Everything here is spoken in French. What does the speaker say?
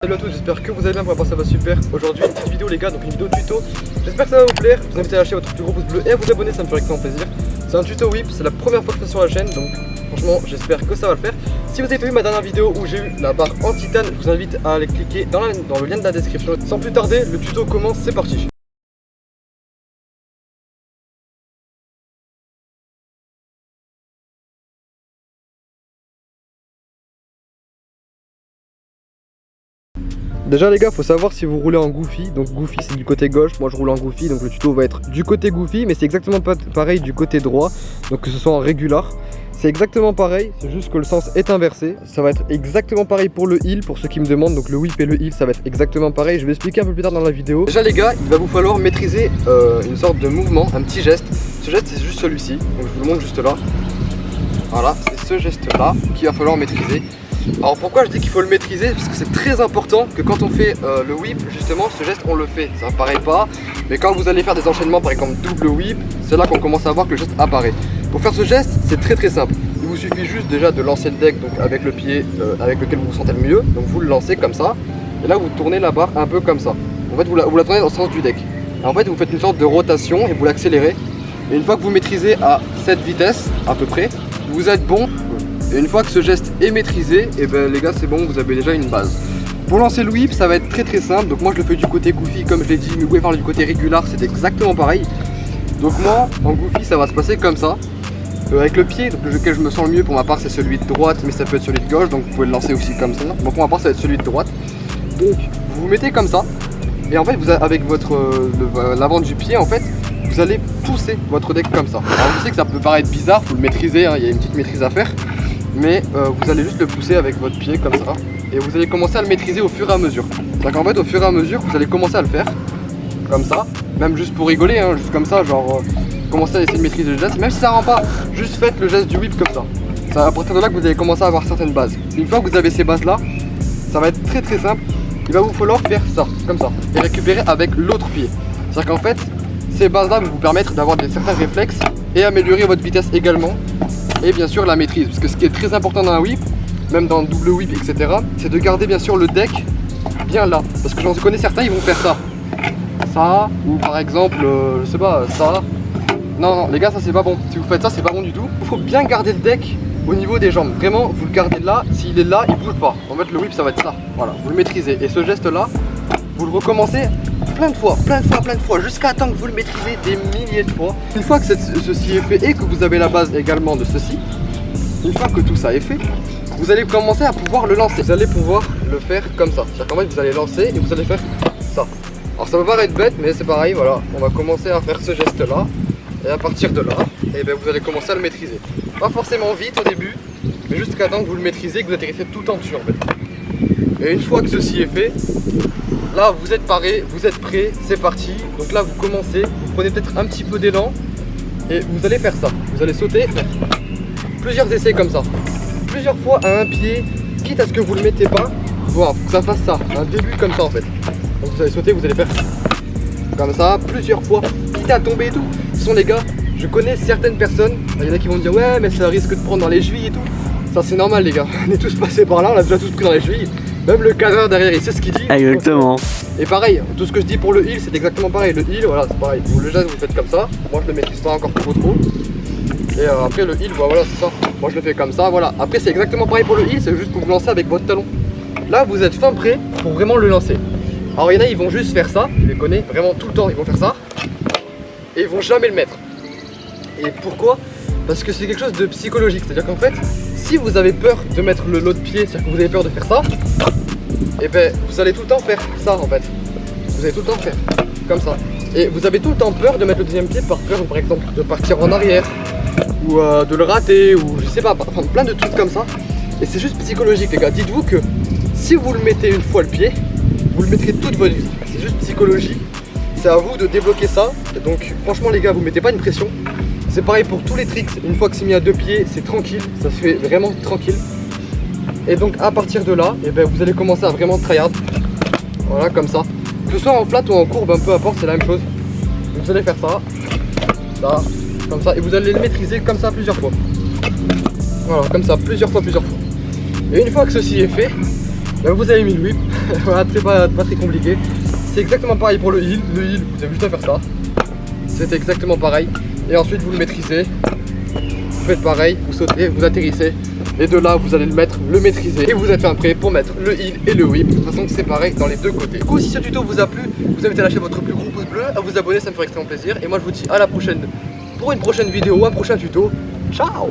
Salut à tous, j'espère que vous allez bien, pour ça va super. Aujourd'hui une petite vidéo les gars, donc une vidéo tuto. J'espère que ça va vous plaire, je vous invite à lâcher votre plus gros pouce bleu et à vous abonner, ça me ferait extrêmement plaisir. C'est un tuto whip, c'est la première fois que je fais sur la chaîne, donc franchement j'espère que ça va le faire. Si vous avez pas vu ma dernière vidéo où j'ai eu la barre en titane, je vous invite à aller cliquer dans le lien de la description. Sans plus tarder, le tuto commence, c'est parti. Déjà les gars, faut savoir si vous roulez en goofy. Donc goofy c'est du côté gauche, moi je roule en goofy, donc le tuto va être du côté goofy, mais c'est exactement pareil du côté droit. Donc que ce soit en régular, c'est exactement pareil, c'est juste que le sens est inversé. Ça va être exactement pareil pour le heel, pour ceux qui me demandent. Donc le whip et le heel ça va être exactement pareil, je vais expliquer un peu plus tard dans la vidéo. Déjà les gars, il va vous falloir maîtriser une sorte de mouvement, un petit geste. Ce geste c'est juste celui-ci, donc je vous le montre juste là. Voilà, c'est ce geste là qu'il va falloir maîtriser. Alors pourquoi je dis qu'il faut le maîtriser? Parce que c'est très important que quand on fait le whip, justement ce geste on le fait. Ça apparaît pas, mais quand vous allez faire des enchaînements par exemple double whip, c'est là qu'on commence à voir que le geste apparaît. Pour faire ce geste, c'est très simple. Il vous suffit juste déjà de lancer le deck, donc avec le pied avec lequel vous vous sentez le mieux. Donc vous le lancez comme ça, et là vous tournez la barre un peu comme ça. En fait vous la tournez dans le sens du deck. Et en fait vous faites une sorte de rotation et vous l'accélérez. Et une fois que vous maîtrisez à cette vitesse à peu près, vous êtes bon. Et une fois que ce geste est maîtrisé, et ben les gars c'est bon, vous avez déjà une base. Pour lancer le whip ça va être très simple. Donc moi je le fais du côté goofy comme je l'ai dit, mais vous pouvez faire du côté régular, c'est exactement pareil. Donc moi en goofy ça va se passer comme ça, avec le pied, donc lequel je me sens le mieux pour ma part c'est celui de droite, mais ça peut être celui de gauche, donc vous pouvez le lancer aussi comme ça. Bon pour ma part ça va être celui de droite. Donc vous vous mettez comme ça, et en fait vous avez, avec l'avant du pied en fait, vous allez pousser votre deck comme ça. Alors je sais que ça peut paraître bizarre, faut le maîtriser, hein, il y a une petite maîtrise à faire. Mais vous allez juste le pousser avec votre pied comme ça. Et vous allez commencer à le maîtriser au fur et à mesure. C'est-à-dire qu'en fait au fur et à mesure vous allez commencer à le faire comme ça. Même juste pour rigoler, hein, juste comme ça, genre commencez à essayer de maîtriser le geste. Même si ça rend pas, juste faites le geste du whip comme ça. C'est à partir de là que vous allez commencer à avoir certaines bases. Une fois que vous avez ces bases là, ça va être très simple. Il va vous falloir faire ça, comme ça. Et récupérer avec l'autre pied. C'est-à-dire qu'en fait, ces bases là vont vous permettre d'avoir certains réflexes et améliorer votre vitesse également. Et bien sûr la maîtrise, parce que ce qui est très important dans un whip, même dans le double whip etc, c'est de garder bien sûr le deck bien là, parce que j'en connais certains, ils vont faire ça, ou par exemple je sais pas, ça. Non les gars, ça c'est pas bon. Si vous faites ça, c'est pas bon du tout. Il faut bien garder le deck au niveau des jambes, vraiment vous le gardez là. S'il est là, il bouge pas. En fait le whip ça va être ça, voilà, vous le maîtrisez. Et ce geste là, vous le recommencez plein de fois, jusqu'à temps que vous le maîtrisez des milliers de fois. Une fois que ceci est fait et que vous avez la base également de ceci, une fois que tout ça est fait, vous allez commencer à pouvoir le lancer. Vous allez pouvoir le faire comme ça. C'est-à-dire qu'en fait vous allez lancer et vous allez faire ça. Alors ça peut paraître bête, mais c'est pareil, voilà. On va commencer à faire ce geste là, et à partir de là, et ben vous allez commencer à le maîtriser. Pas forcément vite au début, mais jusqu'à temps que vous le maîtrisez, que vous atterrissez tout le temps dessus en fait. Et une fois que ceci est fait, là vous êtes paré, vous êtes prêt, c'est parti. Donc là vous commencez, vous prenez peut-être un petit peu d'élan et vous allez faire ça. Vous allez sauter, faire plusieurs essais comme ça, plusieurs fois à un pied, quitte à ce que vous le mettez pas. Voilà, faut que ça fasse ça, un début comme ça en fait. Donc vous allez sauter, vous allez faire comme ça, plusieurs fois, quitte à tomber et tout. Ce sont les gars, je connais certaines personnes, il y en a qui vont me dire ouais mais ça risque de prendre dans les chevilles et tout. Ça c'est normal les gars, on est tous passés par là, on a déjà tous pris dans les chevilles. Même le cadreur derrière il sait ce qu'il dit. Exactement. Et pareil, tout ce que je dis pour le heel c'est exactement pareil. Le heel voilà c'est pareil, vous le geste vous le faites comme ça. Moi je le maîtrise pas encore trop. Et après le heel voilà c'est ça. Moi je le fais comme ça, voilà. Après c'est exactement pareil pour le heel, c'est juste pour vous lancer avec votre talon. Là vous êtes fin prêt pour vraiment le lancer. Alors il y en a ils vont juste faire ça, je les connais vraiment tout le temps, ils vont faire ça. Et ils vont jamais le mettre. Et pourquoi? Parce que c'est quelque chose de psychologique, c'est-à-dire qu'en fait, si vous avez peur de mettre l'autre pied, c'est-à-dire que vous avez peur de faire ça, et ben vous allez tout le temps faire ça en fait. Vous allez tout le temps faire comme ça. Et vous avez tout le temps peur de mettre le deuxième pied par peur, par exemple, de partir en arrière, ou de le rater, ou je sais pas, enfin plein de trucs comme ça. Et c'est juste psychologique les gars, dites-vous que si vous le mettez une fois le pied, vous le mettrez toute votre vie. C'est juste psychologique, c'est à vous de débloquer ça. Et donc franchement les gars, vous mettez pas une pression. C'est pareil pour tous les tricks, une fois que c'est mis à deux pieds, c'est tranquille, ça se fait vraiment tranquille. Et donc à partir de là, et ben, vous allez commencer à vraiment tryhard. Voilà comme ça. Que ce soit en flat ou en courbe, peu importe, c'est la même chose. Donc, vous allez faire ça, comme ça, et vous allez le maîtriser comme ça plusieurs fois. Voilà, comme ça, plusieurs fois. Et une fois que ceci est fait, Là vous avez mis le whip, voilà, pas très compliqué. C'est exactement pareil pour le heel. Le heel, vous avez juste à faire ça. C'est exactement pareil. Et ensuite vous le maîtrisez. Vous faites pareil, vous sautez, vous atterrissez. Et de là vous allez le maîtriser. Et vous êtes prêt pour mettre le heel et le whip. De toute façon c'est pareil dans les deux côtés. Du coup si ce tuto vous a plu, vous invite à lâcher votre plus gros pouce bleu, à vous abonner, ça me ferait extrêmement plaisir. Et moi je vous dis à la prochaine pour une prochaine vidéo ou un prochain tuto. Ciao!